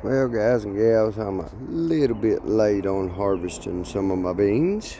Well, guys and gals, I'm a little bit late on harvesting some of my beans.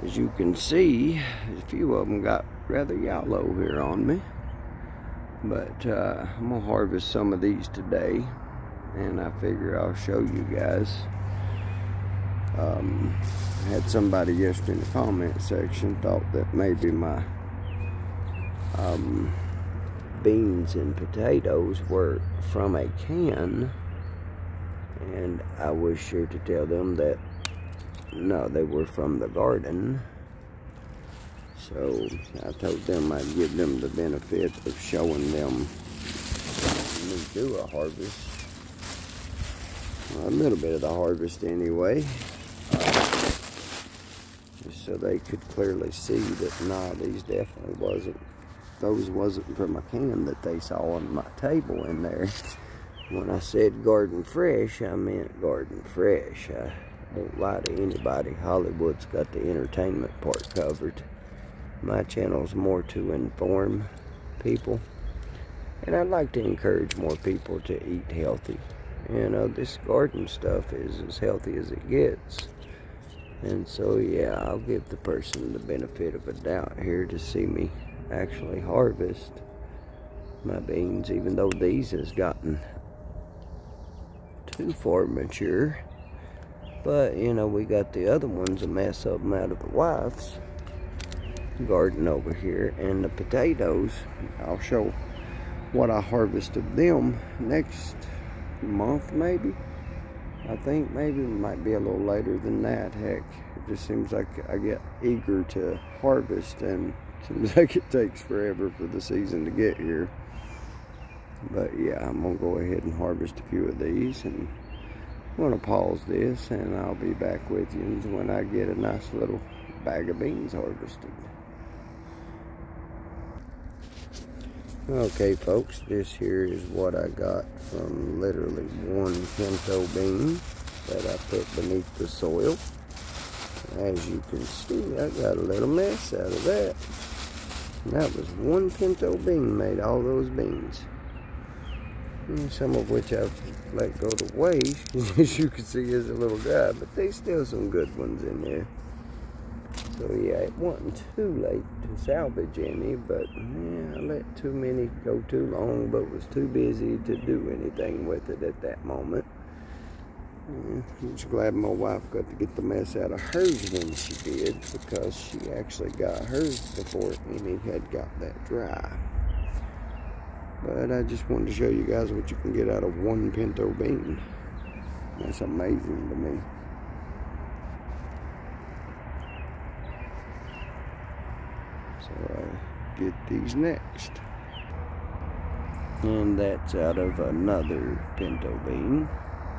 As you can see, a few of them got rather yellow here on me. But I'm gonna harvest some of these today, and I figure I'll show you guys. I had somebody yesterday in the comment section thought that maybe my beans and potatoes were from a can, and I was sure to tell them that no, they were from the garden. So I told them I'd give them the benefit of showing them me do a harvest, a little bit of the harvest anyway, just so they could clearly see that no, these definitely wasn't. Those wasn't from a can that they saw on my table in there. When I said garden fresh, I meant garden fresh. I won't lie to anybody. Hollywood's got the entertainment part covered. My channel's more to inform people. And I'd like to encourage more people to eat healthy. You know, this garden stuff is as healthy as it gets. And so, yeah, I'll give the person the benefit of a doubt here to see me actually harvest my beans, even though these has gotten too far mature. But you know, we got the other ones, a mess of them out of the wife's garden over here, and the potatoes, I'll show what I harvested them next month maybe. I think maybe it might be a little later than that. Heck, it just seems like I get eager to harvest, and seems like it takes forever for the season to get here. But yeah, I'm gonna go ahead and harvest a few of these, and I'm gonna pause this, and I'll be back with you when I get a nice little bag of beans harvested. Okay folks, this here is what I got from literally one pinto bean that I put beneath the soil. As you can see, I got a little mess out of that. And that was one pinto bean made all those beans. And some of which I've let go to waste, as you can see, is a little dry, but there's still some good ones in there. So yeah, it wasn't too late to salvage any, but yeah, I let too many go too long, but was too busy to do anything with it at that moment. Yeah, I'm just glad my wife got to get the mess out of hers when she did, because she actually got hers before any had got that dry. But I just wanted to show you guys what you can get out of one pinto bean. That's amazing to me. So I get these next. And that's out of another pinto bean.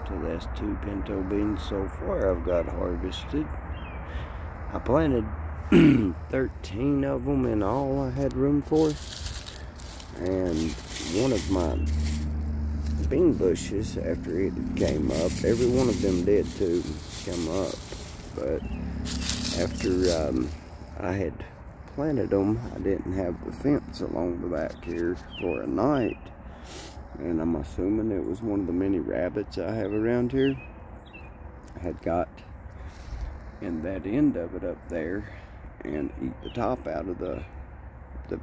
So that's two pinto beans so far I've got harvested. I planted 13 of them in all I had room for. And one of my bean bushes, after it came up, every one of them did too come up. But after I had planted them, I didn't have the fence along the back here for a night. And I'm assuming it was one of the many rabbits I have around here. I had got in that end of it up there and eat the top out of the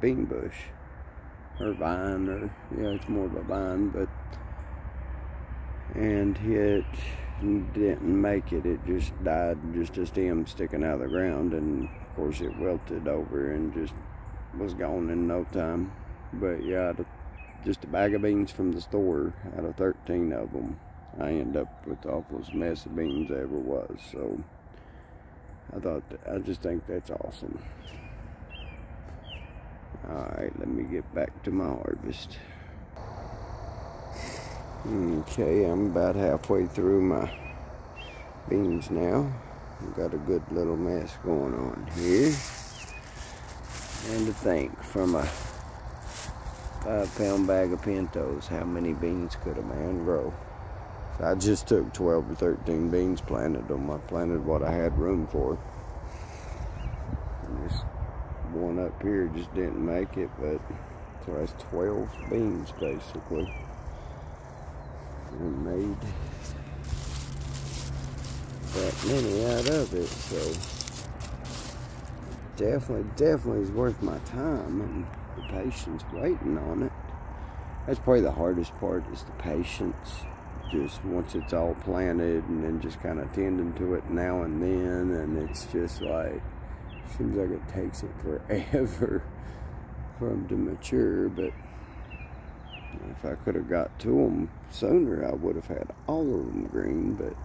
bean bush. Or vine, or yeah, it's more of a vine, but and it didn't make it. It just died, just a stem sticking out of the ground, and of course it wilted over and just was gone in no time. But yeah, just a bag of beans from the store out of 13 of them, I end up with the awfulest mess of beans there ever was. So I just think that's awesome. Alright, let me get back to my harvest. Okay, I'm about halfway through my beans now. I've got a good little mess going on here. And to think, from a 5-pound bag of pintos, how many beans could a man grow? So I just took 12 or 13 beans, planted them. I planted what I had room for. And this one up here just didn't make it, but so that's 12 beans basically. and made that many out of it, so definitely is worth my time and the patience waiting on it. That's probably the hardest part, is the patience. Just once it's all planted, and then just kind of tending to it now and then, and it's just like, seems like it takes it forever for them to mature. But if I could have got to them sooner, I would have had all of them green. But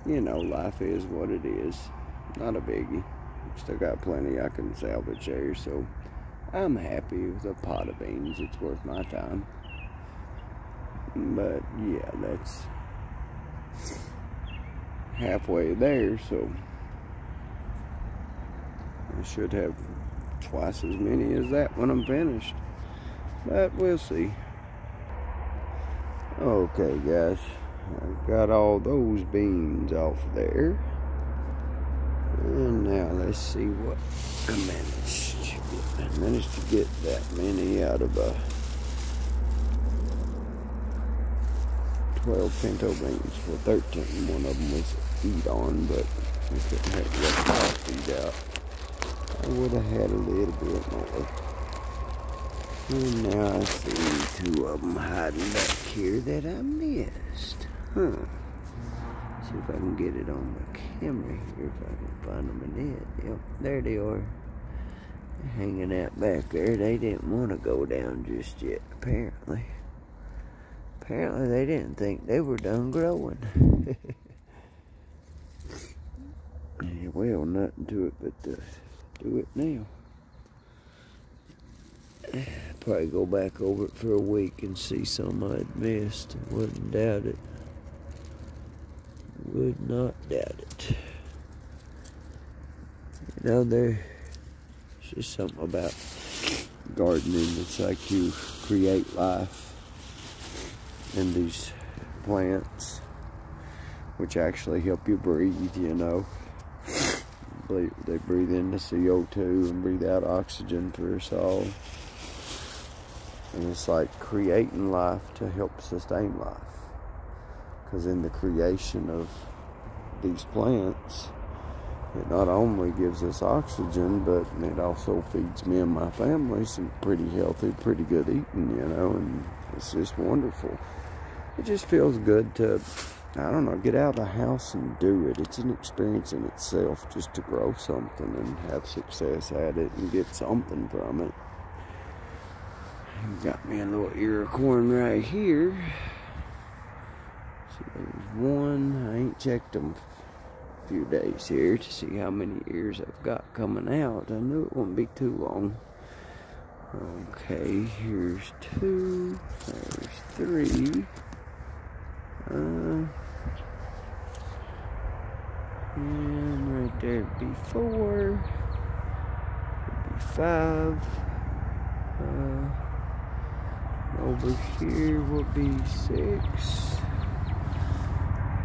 you know, life is what it is. Not a biggie. Still got plenty I can salvage there, so I'm happy with a pot of beans. It's worth my time. But yeah, that's halfway there, so I should have twice as many as that when I'm finished, but we'll see. Okay guys, I've got all those beans off there, and now let's see what I managed to get. I managed to get that many out of a 12 pinto beans for 13. One of them was Edon, but I couldn't have let all feed out. I would have had a little bit more. And now I see two of them hiding back here that I missed. Huh. See if I can get it on the camera here, if I can find them in it. Yep, there they are. Hanging out back there. They didn't want to go down just yet, apparently. Apparently they didn't think they were done growing. Well, nothing to it but to do it now. Probably go back over it for a week and see some I'd missed. Wouldn't doubt it. Would not doubt it. You know, there's just something about gardening. It's like you create life in these plants, which actually help you breathe, you know. They breathe in the CO2 and breathe out oxygen for us all. And it's like creating life to help sustain life. Because in the creation of these plants, it not only gives us oxygen, but it also feeds me and my family some pretty healthy, pretty good eating, you know, and it's just wonderful. It just feels good to, I don't know, get out of the house and do it. It's an experience in itself just to grow something and have success at it and get something from it. Got me a little ear of corn right here. So there's one. I ain't checked them a few days here to see how many ears I've got coming out. I knew it wouldn't be too long. Okay, here's two. There's three. And right there would be 4. Would be 5. Over here will be 6.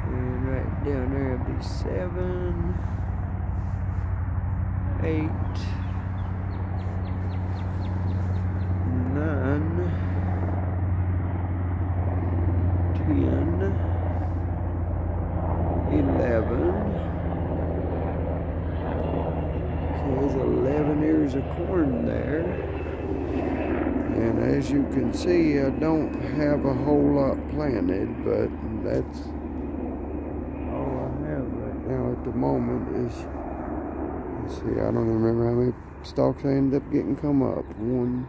And right down there will be 7. 8. 9. 10. 11. Okay, there's 11 ears of corn there. And as you can see, I don't have a whole lot planted, but that's all I have right now at the moment is, let's see, I don't even remember how many stalks I ended up getting come up. 1,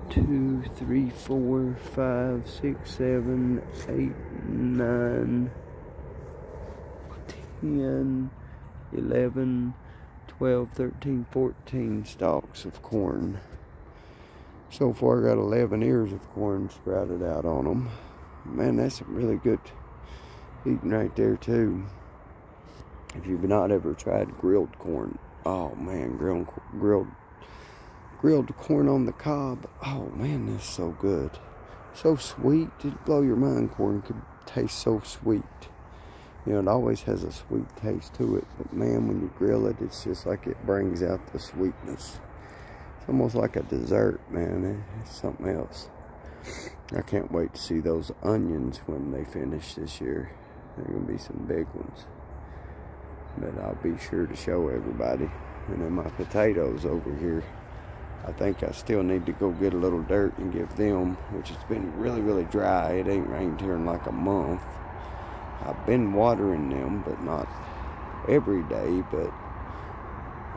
2, 3, 4, 5, 6, 7, 8, 9, 10, 11, 12, 13, 14 stalks of corn. So far, I got 11 ears of corn sprouted out on them. Man, that's some really good eating right there, too. If you've not ever tried grilled corn, oh man, grilled corn on the cob, oh man, that's so good. So sweet, it'd blow your mind. Corn could taste so sweet. You know, it always has a sweet taste to it, but man, when you grill it, it's just like it brings out the sweetness. It's almost like a dessert, man. It's something else. I can't wait to see those onions when they finish this year. They're going to be some big ones. But I'll be sure to show everybody. And then my potatoes over here, I think I still need to go get a little dirt and give them, which has been really, really dry. It ain't rained here in like a month. I've been watering them, but not every day, but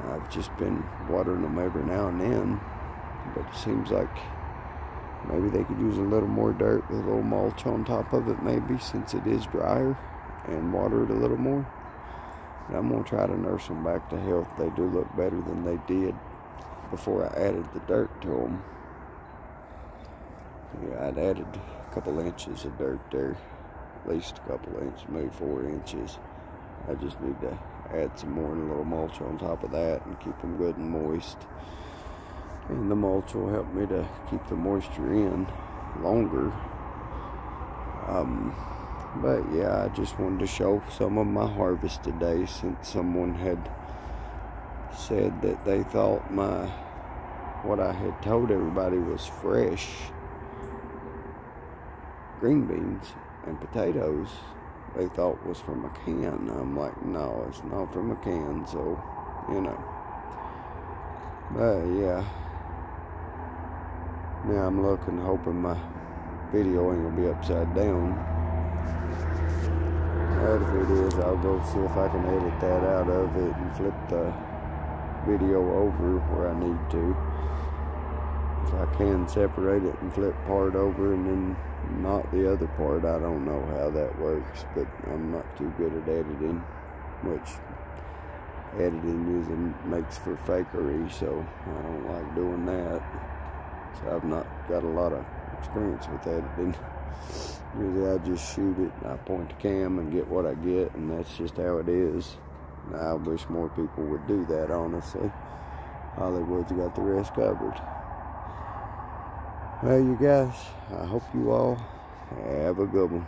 I've just been watering them every now and then. But it seems like maybe they could use a little more dirt with a little mulch on top of it, maybe, since it is drier, and water it a little more. But I'm going to try to nurse them back to health. They do look better than they did before I added the dirt to them. Yeah, I'd added a couple inches of dirt there, at least a couple inches, maybe 4 inches. I just need to add some more and a little mulch on top of that and keep them good and moist. And the mulch will help me to keep the moisture in longer. But yeah, I just wanted to show some of my harvest today, since someone had said that they thought what I had told everybody was fresh green beans and potatoes. They thought was from a can. I'm like, no, it's not from a can, so, you know. But yeah, now I'm looking, hoping my video ain't gonna be upside down. But if it is, I'll go see if I can edit that out of it and flip the video over where I need to. If I can separate it and flip part over and then not the other part, I don't know how that works, but I'm not too good at editing, which editing usually makes for fakery, so I don't like doing that. So I've not got a lot of experience with editing. Usually I just shoot it and I point the cam and get what I get, and that's just how it is. And I wish more people would do that, honestly. Hollywood's got the rest covered. Well, you guys, I hope you all have a good one.